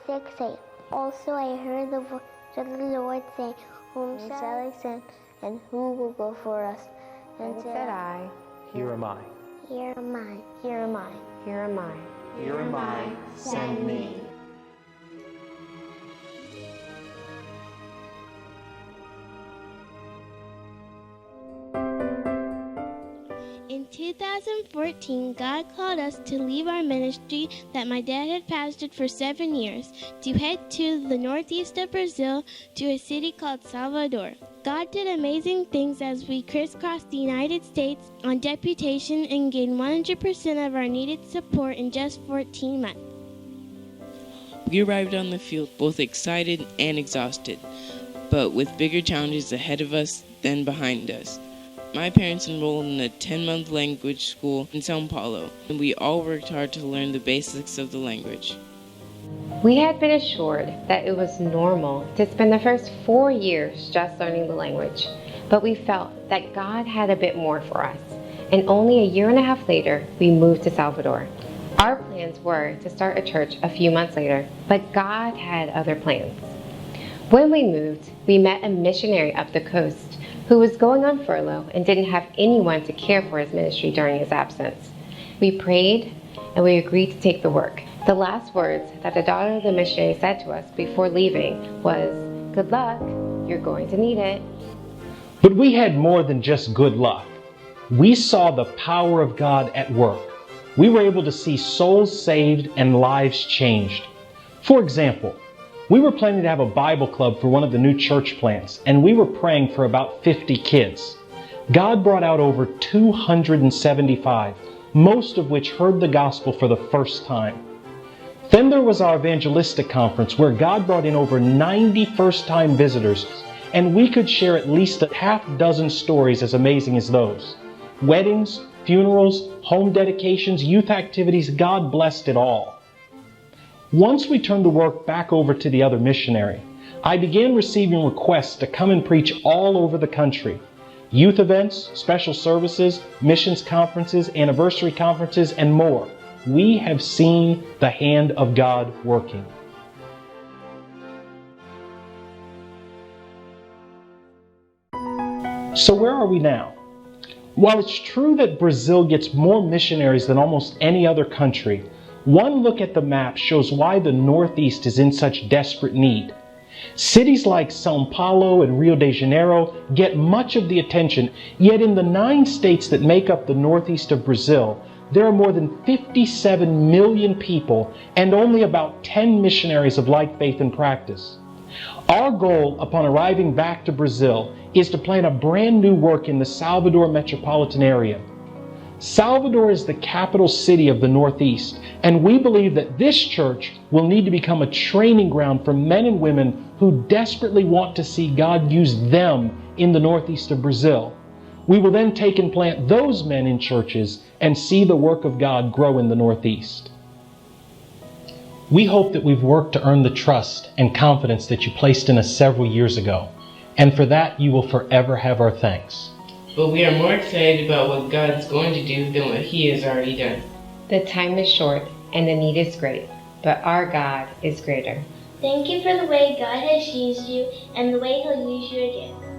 6 say, also I heard the voice of the Lord saying, whom shall I send, and who will go for us? And said I, Here am I. Here am I. Here am I. Here am I. Here am I, send me. In 2014, God called us to leave our ministry that my dad had pastored for 7 years to head to the northeast of Brazil to a city called Salvador. God did amazing things as we crisscrossed the United States on deputation and gained 100% of our needed support in just 14 months. We arrived on the field both excited and exhausted, but with bigger challenges ahead of us than behind us. My parents enrolled in a 10-month language school in Sao Paulo, and we all worked hard to learn the basics of the language. We had been assured that it was normal to spend the first 4 years just learning the language, but we felt that God had a bit more for us, and only a year and a half later, we moved to Salvador. Our plans were to start a church a few months later, but God had other plans. When we moved, we met a missionary up the coast who was going on furlough and didn't have anyone to care for his ministry during his absence. We prayed and we agreed to take the work. The last words that the daughter of the missionary said to us before leaving was, "Good luck, you're going to need it." But we had more than just good luck. We saw the power of God at work. We were able to see souls saved and lives changed. For example, we were planning to have a Bible club for one of the new church plants, and we were praying for about 50 kids. God brought out over 275, most of which heard the gospel for the first time. Then there was our evangelistic conference, where God brought in over 90 first-time visitors, and we could share at least a half dozen stories as amazing as those. Weddings, funerals, home dedications, youth activities, God blessed it all. Once we turned the work back over to the other missionary, I began receiving requests to come and preach all over the country. Youth events, special services, missions conferences, anniversary conferences, and more. We have seen the hand of God working. So where are we now? While it's true that Brazil gets more missionaries than almost any other country, one look at the map shows why the Northeast is in such desperate need. Cities like Sao Paulo and Rio de Janeiro get much of the attention, yet in the 9 states that make up the Northeast of Brazil, there are more than 57 million people and only about 10 missionaries of like faith and practice. Our goal upon arriving back to Brazil is to plant a brand new work in the Salvador metropolitan area. Salvador is the capital city of the Northeast, and we believe that this church will need to become a training ground for men and women who desperately want to see God use them in the Northeast of Brazil. We will then take and plant those men in churches and see the work of God grow in the Northeast. We hope that we've worked to earn the trust and confidence that you placed in us several years ago, and for that you will forever have our thanks. But we are more excited about what God's going to do than what He has already done. The time is short and the need is great, but our God is greater. Thank you for the way God has used you and the way He'll use you again.